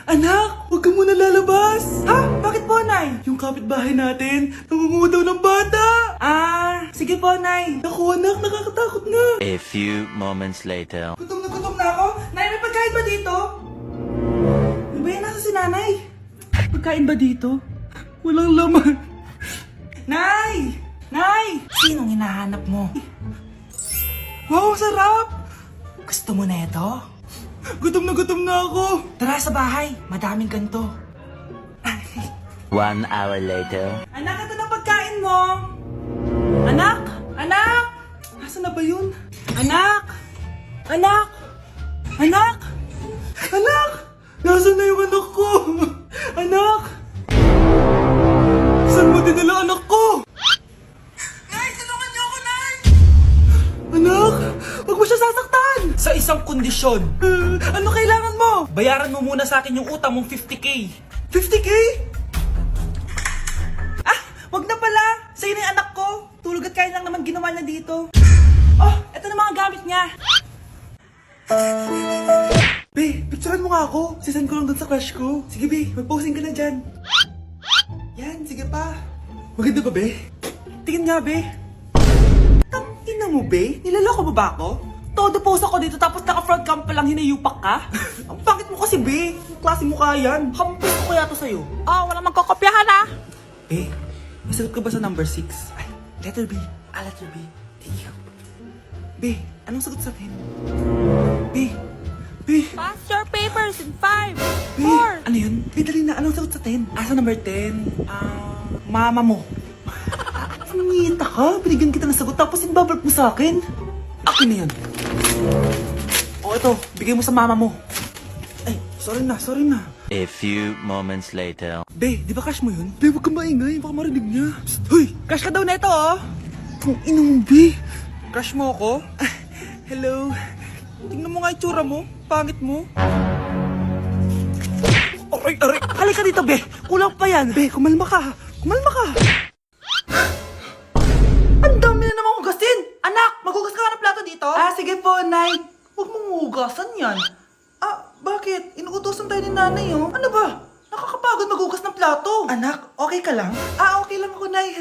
Anak, huwag ka muna lalabas! Ha? Bakit po, Nay? Yung kapitbahay natin, nangungudaw ng bata! Sige po, Nay. Naku, anak, nakakatakot na. A few moments later. Gutom na ako. Nay, may pagkain ba dito? Ano ba yan? Nasa si Nanay? Pagkain ba dito? Walang laman. Nay! Nay! Sinong hinahanap mo? Wow, sarap! Gusto mo na ito? Gutom na ako. Tara sa bahay, madaming ganito. 1 hour later. Anak, ito na pagkain mo. Anak! Anak! Nasaan na ba yun? Anak! Anak! Anak! Anak! Nasaan na yung anak ko? Anak! Saan mo dinala anak ko? Nay, tulungan niyo ako, Nay! Anak! Huwag mo siya sasaktan! Sa isang kondisyon. Ano kailangan mo? Bayaran mo muna sa akin yung utang mong 50k. 50k? Wag na pala! Sa'yo na yung anak ko! Tulog at kain lang naman ginawa niya dito. Oh, eto na mga gamit niya. Be, picturean mo nga ako. Sisend ko lang dun sa crush ko. Sige, Be, mag-posing ka na dyan. Yan, sige pa. Maganda ba, Be? Tingin nga, Be. Tangina mo, Be? Nilaloko mo ba ako? Todo post ako dito tapos naka-front cam pa lang hinayupak ka? Ang pangit mo kasi, Be. Ang klase mo kaya yan. Hampis ko kaya to sa'yo. Walang magkokopyahan ah. Be, nasagot ka ba sa number 6? Ay, letter B. Letter B. Thank you. B, anong sagot sa 10? B. Pass your papers in 5, B. 4. Ano yun? B, dali na. Anong sagot sa 10? Sa number 10? Mama mo. Nangita ka? Binigyan kita ng sagot tapos ibabalik mo sa akin? Akin na yan. O, ito. Bigay mo sa mama mo. Ay, sorry na. A few moments later. Be, di ba crush mo yun? Be, huwag kang maingay. Baka marinig niya. Psst, hoy! Crush ka daw na ito, oh! Kung inong, Be. Crush mo ako? Hello. Tingnan mo nga itsura mo. Pangit mo. Aray! Halika dito, Be. Kulang pa yan. Be, kumalma ka. Ang dami na namang hugasin. Anak, maghugas ka ng plato dito? Sige po, Nay. Huwag mong hugasan yan. Bakit? Inuutosan tayo ni Nanay, oh. Ano ba? Nakakapagod maghugas ng plato. Anak, okay ka lang? Okay lang ako, Nay.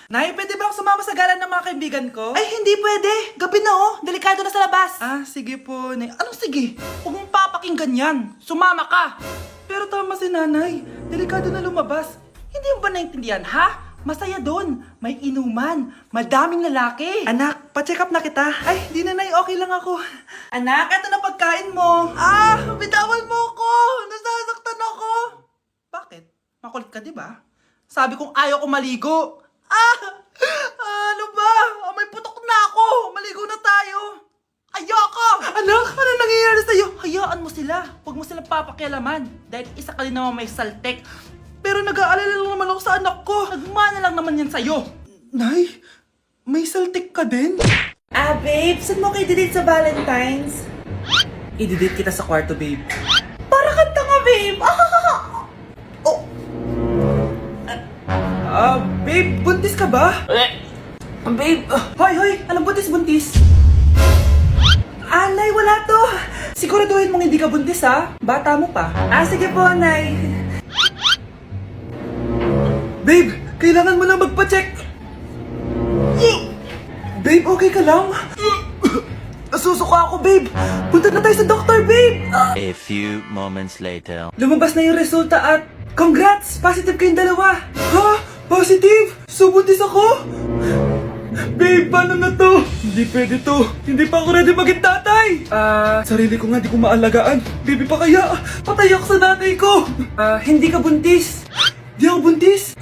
Nay, pwede ba akong sumama sa gala ng mga kaibigan ko? Ay, hindi pwede. Gabi na, oh. Delikado na sa labas. Sige po, Nay. Anong sige? Huwag mong papakinggan yan. Sumama ka. Pero tama si Nanay. Delikado na lumabas. Hindi mo ba naintindihan, ha? Masaya doon. May inuman. Madaming lalaki. Anak, pa-check up na kita. Ay, di na, Nay. Okay lang ako. Anak, eto na pagkain mo. Bitawan mo ako. Nasasaktan ako. Bakit? Makulit ka, di ba? Sabi kong ayaw ko maligo. Ano ba? May putok na ako. Maligo na tayo. Ayoko! Anak, ano nangyayari sa'yo? Hayaan mo sila. Huwag mo sila papakialaman. Dahil isa ka din naman may saltek. Pero nag-aalala lang naman ako sa anak ko. Nagmana lang naman yan sa'yo. Nay, may saltik ka din? Babe, saan mo kayo delete sa Valentine's? I-delete kita sa kwarto, babe. Para kanta nga, babe. Babe, buntis ka ba? Babe, hoy, anong buntis? Nay, wala to. Siguraduhin mong hindi ka buntis, ha? Bata mo pa. Sige po, Nay. Babe, kailangan mo na magpa-check. Babe, okay ka lang? Nasusuka ako, babe. Punta na tayo sa doktor, babe. A few moments later. Lumabas na yung resulta at congrats! Positive kayong dalawa. Ha? Positive? So, buntis ako? Babe, paano na to? Hindi pwede to. Hindi pa ako ready maging tatay. Sarili ko nga di ko maalagaan. Baby pa kaya? Patay ako sa nanay ko. Hindi ka buntis. Di ako buntis?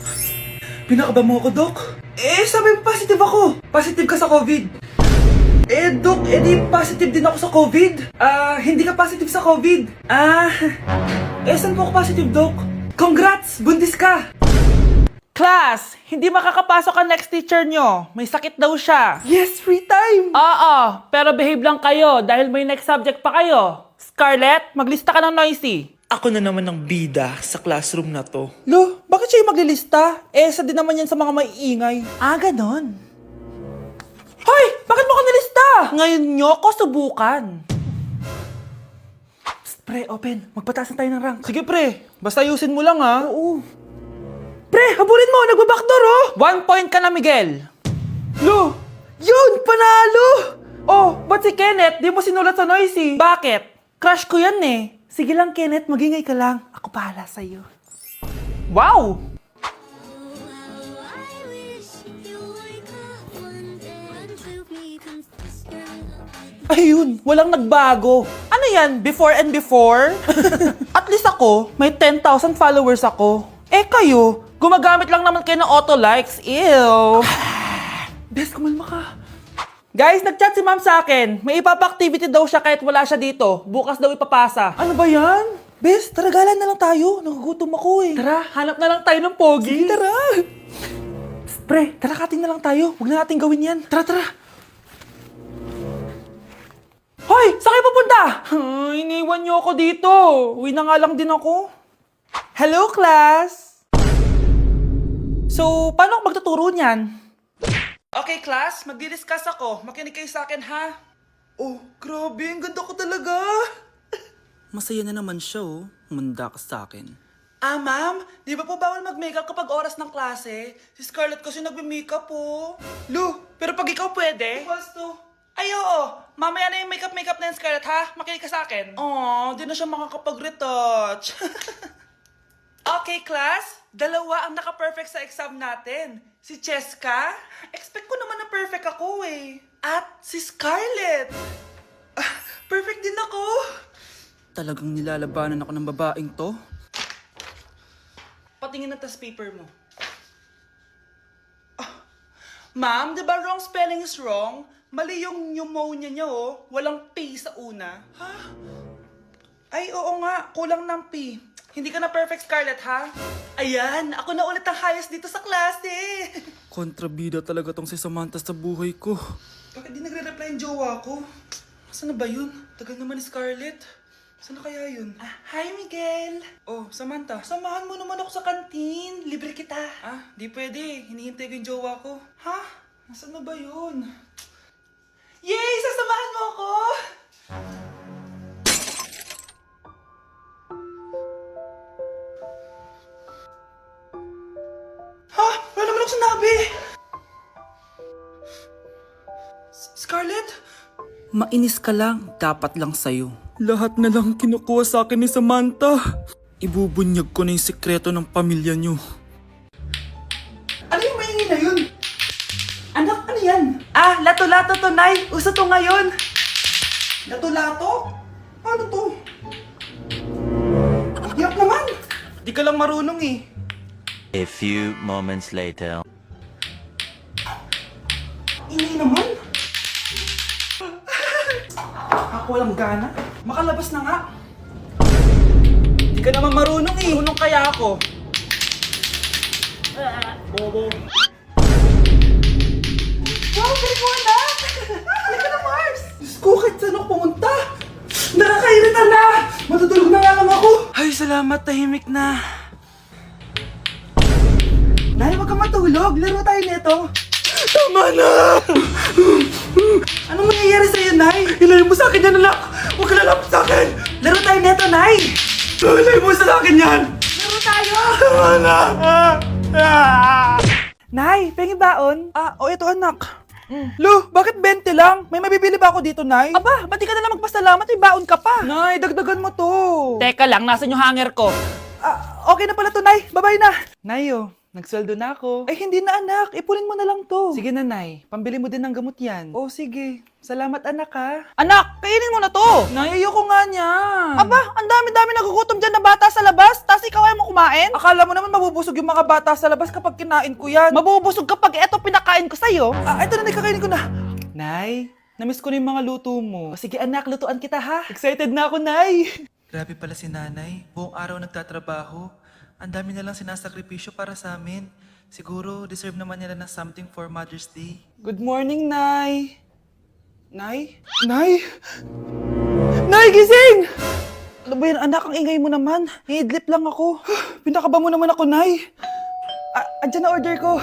Pinakaba mo ako, Dok? Sabi mo positive ako. Positive ka sa COVID. Dok, di positive din ako sa COVID. Hindi ka positive sa COVID. Saan po ako positive, Dok? Congrats! Buntis ka! Class, hindi makakapasok ang next teacher nyo. May sakit daw siya. Yes, free time! Oo, pero behave lang kayo dahil may next subject pa kayo. Scarlett, maglista ka ng noisy. Ako na naman ang bida sa classroom na to. Lo, bakit siya yung maglilista? Isa din naman yan sa mga maiingay. Ganon. Hoy! Bakit mo ka nilista? Ngayon nyo ko subukan. Pre, open. Magpataas na tayo ng rank. Sige, pre. Basta ayusin mo lang, ha? Oo. Pre, habulin mo! Nagbabackdoor, oh! 1 point ka na, Miguel. Lo! Yun! Panalo! Oh, ba't si Kenneth? Di mo sinulat sa Noisy. Bakit? Crush ko yan eh. Sige lang, Kenneth. Magingay ka lang. Ako bahala sa'yo. Wow! Ayun, walang nagbago. Ano yan? Before and before? At least ako, may 10,000 followers ako. Eh kayo, gumagamit lang naman kayo ng auto-likes. Ew. Bes, kumalma ka. Guys, nag-chat si ma'am sa akin. May ipapa-activity daw siya kahit wala siya dito. Bukas daw ipapasa. Ano ba yan? Bes, tara galan na lang tayo. Nagugutom ako eh. Tara, hanap na lang tayo ng pogi. Sige, tara. Psst, pre, tara kating na lang tayo. Huwag na natin gawin yan. Tara, tara. Hoy! Saan kayo pupunta? Iniwan niyo ako dito. Uwi na nga lang din ako. Hello, class. So, paano ako magtuturo niyan? Okay, class. Magdi-discuss ako. Makinig kayo sa akin, ha? Oh, grabe. Ang ganda ko talaga. Masaya na naman siya, oh. Manda ka sa akin. Ah, ma'am? Di ba po bawal mag-makeup kapag oras ng klase? Si Scarlett kasi nagme-makeup po. Lu, pero pag ikaw pwede? Equals to. Ay, oo. Mamaya na yung makeup na yung Scarlett, ha? Makinig ka sa akin. Oh, di na siya makakapag-retouch. Okay, class. 2 ang naka-perfect sa exam natin. Si Cheska. Expect ko naman na perfect ako eh. At si Scarlett. Perfect din ako. Talagang nilalabanan ako ng babaeng to. Patingin na tas paper mo. Ma'am, di ba wrong spelling is wrong? Mali yung pneumonia niya, oh. Walang P sa una. Ha? Ay, oo nga. Kulang ng P. Hindi ka na perfect, Scarlett, ha? Ayan, ako na ulit ang highest dito sa klase. Kontrabida talaga tong si Samantha sa buhay ko. Bakit di nagre-reply yung jowa ko? Saan na ba yun? Tagal naman ni Scarlett. Saan na kaya yun? Hi, Miguel! Oh, Samantha, samahan mo naman ako sa kantin. Libre kita. Di pwede. Hinihintay ko yung jowa ko. Ha? Nasaan na ba yun? Yay! Sasamahan mo ako! Ha? Wala naman ako sinabi! Scarlett? Mainis ka lang, dapat lang sa'yo. Lahat na lang kinukuha sa akin ni Samantha. Ibubunyag ko na yung sikreto ng pamilya niyo. Ano yung maingin na yun? Anak, ano yan? Lato-lato to, Nay. Uso to ngayon. Lato-lato? Ano to? Hirap naman. Di ka lang marunong eh. A few moments later. Ingay naman. Ako walang gana. Makalabas na nga. Di ka naman marunong eh. Marunong kaya ako. Bobo. Wow, galing mo anak! Halika na, Mars! Diyos ko, kahit saan ako pumunta! Nakakairita na! Matutulog na nga lang ako! Ay, salamat, tahimik na. Nay, wag kang matulog. Laro tayo nito. Tama na! Anong mangyayari sa'yo, Nay? Ilayo mo sa akin yan, anak! Huwag ka lalapit sa akin! Laro tayo nito, Nay! Ilayo mo sa akin yan! Laro tayo! Tama na! Nay, pengi baon? Ito anak. Lo, bakit 20 lang? May mabibili ba ako dito, Nay? Aba, ba't di ka na lang magpasalamat? May baon ka pa. Nay, dagdagan mo to. Teka lang, nasan yung hanger ko? Okay na pala to, Nay. Babay na. Nayo, nagsweldo na ako. Ay, hindi na anak. Ipunin mo na lang to. Sige na, Nay. Pambili mo din ng gamot yan. Oh, sige. Salamat, anak, ha. Anak, kainin mo na to. Nay, ayoko nga niyan. Aba, ang dami-dami nagugutom dyan na bata sa labas, tas ikaw ay mo kumain? Akala mo naman mabubusog yung mga bata sa labas kapag kinain ko yan. Mabubusog kapag eto pinakain ko sa'yo. Ito na, Nay, kakainin ko na. Nay, namiss ko na yung mga luto mo. O sige anak, lutuan kita ha. Excited na ako, Nay. Grabe pala si Nanay. Buong araw nagtatrabaho. Ang dami na lang sinasakripisyo para sa amin. Siguro, deserve naman nila ng something for Mother's Day. Good morning, Nay. Nay? Nay? Nay, gising! Ano ba yan, anak? Ang ingay mo naman. Hihidlip lang ako. Pinakaba mo naman ako, Nay. Andyan na order ko.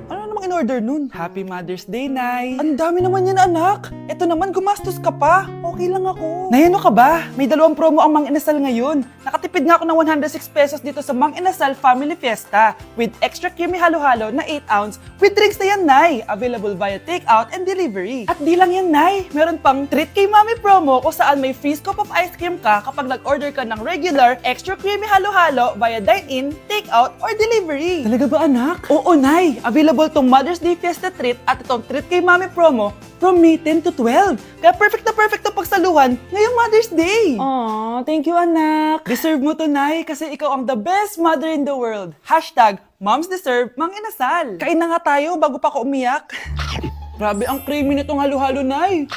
Ano namang in-order nun? Happy Mother's Day, Nay. Ang dami naman yan, anak. Ito naman, gumastos ka pa. okay lang ako. Nayano ka ba? May 2 promo ang Mang Inasal ngayon. Nakatipid nga ako ng 106 pesos dito sa Mang Inasal Family Fiesta with extra creamy halo-halo na 8 ounce with drinks na yan, Nay. Available via takeout and delivery. At di lang yan, Nay. Meron pang Treat Kay Mami promo kung saan may free scoop of ice cream ka kapag nag-order ka ng regular extra creamy halo-halo via dine-in, takeout, or delivery. Talaga ba, anak? Oo, Nay. Available tong Mother's Day Fiesta Treat at itong Treat Kay Mami promo from May 10 to 12. Kaya perfect na pagsaluhan ngayong Mother's Day. Aww, thank you, anak. Deserve mo to, Nay, kasi ikaw ang the best mother in the world. Hashtag Moms Deserve Mang Inasal. Kain na nga tayo bago pa ako umiyak. Grabe ang creamy nitong halo-halo, Nay.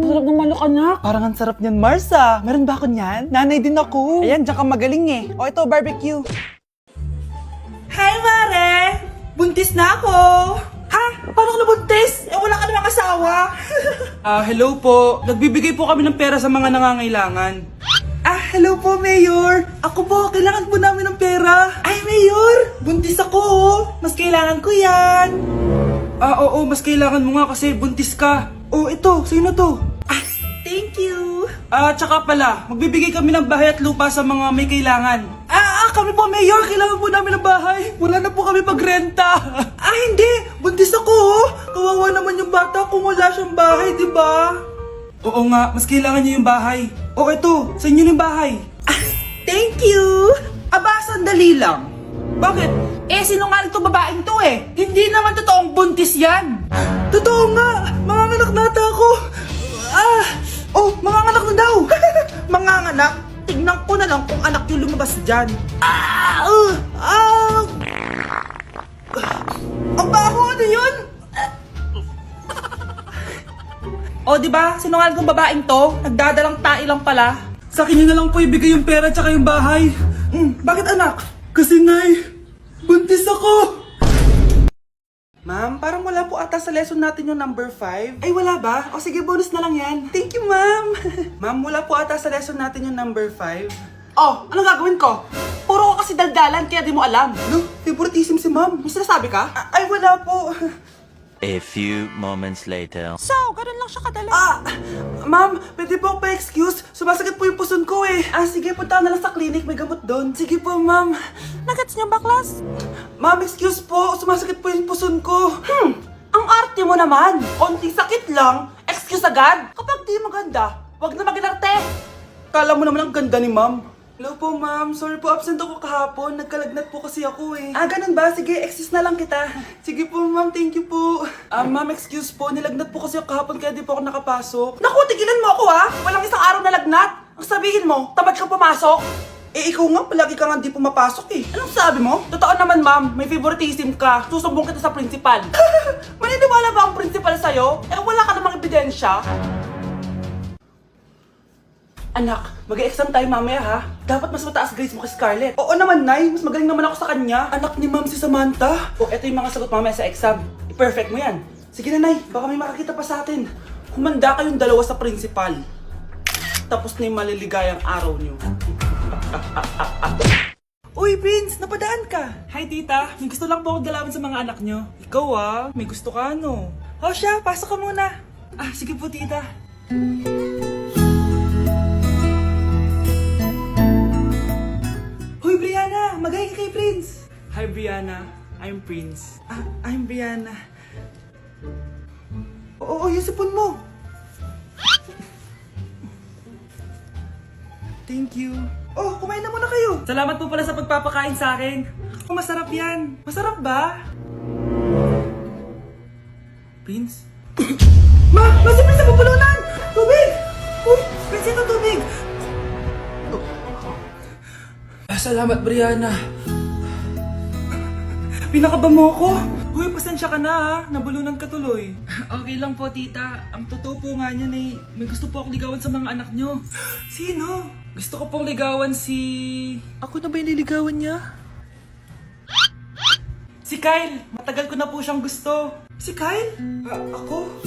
Sarap ng manok, anak. Parang ang sarap niyan, Marsa. Meron ba ako niyan? Nanay din ako. Ayan, diyan ka magaling eh. O ito, barbecue. Hi, Mare! Buntis na ako! Ha? Paano ka nabuntis? Eh, wala ka namang asawa. Hello po. Nagbibigay po kami ng pera sa mga nangangailangan. Hello po, Mayor. Ako po, kailangan po namin ng pera. Ay, Mayor! Buntis ako, oh. Mas kailangan ko yan. Oo, mas kailangan mo nga kasi buntis ka. Oh, ito, sino to? Thank you. Tsaka pala, magbibigay kami ng bahay at lupa sa mga may kailangan. Kami po, Mayor. Kailangan po namin ng bahay. Wala na po kami pagrenta. Hindi. Buntis ako, oh. Kawawa naman yung bata kung wala siyang bahay, di ba? Oo nga, mas kailangan niyo yung bahay. Oh, ito, sa inyo yung bahay. Thank you. Sandali lang. Bakit? Sinungaling to babaeng to eh. Hindi naman totoong buntis yan. Totoo nga. Manganganak nata ako. Manganganak na daw. Manganganak? Tignan ko na lang kung anak yung lumabas dyan. Ang baho, ano yun? Di ba? Sinungaling kong babaeng to. Nagdadalang tae lang pala. Sa akin nyo na lang po ibigay yung pera tsaka yung bahay. Bakit anak? Kasi, Nay, buntis ako. Ma'am, parang wala po ata sa lesson natin yung number 5. Ay, wala ba? O sige, bonus na lang yan. Thank you, ma'am. Ma'am, wala po ata sa lesson natin yung number 5. Anong gagawin ko? Puro ko kasi daldalan, kaya di mo alam. Favoritism si ma'am. May sinasabi ka? Ay, wala po. A few moments later. So, ganun lang siya kadali. Ma'am, pwede po ako pa-excuse. Sumasakit po yung puson ko eh. Sige, punta na lang sa clinic. May gamot doon. Sige po, ma'am. Nagets niyo baklas? Ma'am, excuse po. Sumasakit po yung puson ko. Ang arte mo naman. Konting sakit lang. Excuse agad. Kapag di maganda, wag na maginarte. Kala mo naman ang ganda ni ma'am. Hello po, ma'am. Sorry po, absent ako kahapon. Nagkalagnat po kasi ako eh. Ganun ba? Sige, excuse na lang kita. Sige po, ma'am. Thank you po. Ma'am, excuse po. Nilagnat po kasi ako kahapon kaya di po ako nakapasok. Naku, tigilan mo ako ha. Walang isang araw na lagnat. Ang sabihin mo, tamad ka pumasok. Ikaw nga, palagi ka nga di pumapasok eh. Anong sabi mo? Totoo naman, ma'am. May favoritism ka. Susumbong kita sa principal. Maniniwala ba ang principal sa'yo? Wala ka namang ebidensya. Anak, mag-exam tayo mamaya ha. Dapat mas mataas grades mo kay Scarlett. Oo naman, Nay. Mas magaling naman ako sa kanya. Anak ni Ma'am si Samantha. Eto yung mga sagot mamaya sa exam. I-perfect mo yan. Sige na, Nay. Baka may makakita pa sa atin. Humanda kayong dalawa sa principal. Tapos na yung maliligayang araw niyo. Uy, Prince, napadaan ka. Hi, tita. May gusto lang po akong dalawin sa mga anak niyo. Ikaw may gusto ka no? Siya, pasok ka muna. Sige po, tita. Hoy, Brianna, magay ka kay Prince. Hi, Brianna. I'm Prince. I'm Brianna. Oo, yung sipon mo. Thank you. Kumain na muna kayo. Salamat po pala sa pagpapakain sa akin. Masarap yan. Masarap ba? Prince? Si Prince sa pupulunan! Tubig! Uy, Prince, ito tubig! Salamat, Brianna. Pinakaba mo ako. Uy, pasensya ka na ha. Nabulunan ka tuloy. Okay lang po, tita. Ang totoo po nga niyan eh, may gusto po akong ligawan sa mga anak nyo. Sino? Gusto ko pong ligawan si... Ako na ba yung niligawan niya? Si Kyle. Matagal ko na po siyang gusto. Si Kyle? Ako?